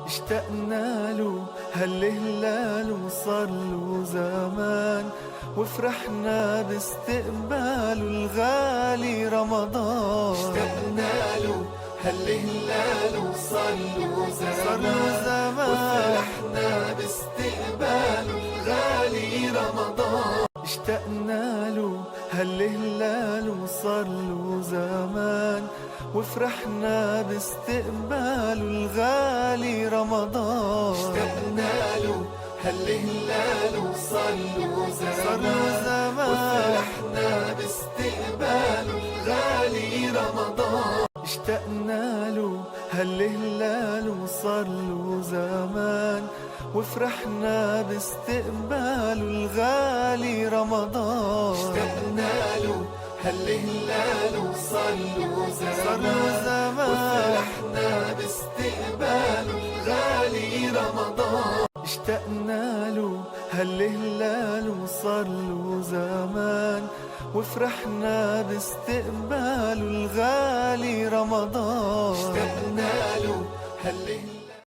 اشتقنا له هالهلال وصار له زمان، وفرحنا باستقباله الغالي رمضان. اشتقنا له هالهلال وصار له زمان، وفرحنا باستقباله الغالي رمضان. اشتقنا له هالهلال وصار له زمان، وفرحنا باستقباله الغالي رمضان. اشتقنا له هالهلال وصار له زمان، وفرحنا باستقباله الغالي رمضان. اشتقنا له هالهلال وصار له زمان، وفرحنا باستقباله الغالي رمضان. اشتقنا له هالهلال وصار له زمان، وفرحنا باستقباله الغالي رمضان. اشتقنا له هالهلال وصار له زمان، وفرحنا باستقباله الغالي رمضان. اشتقنا له هالهلال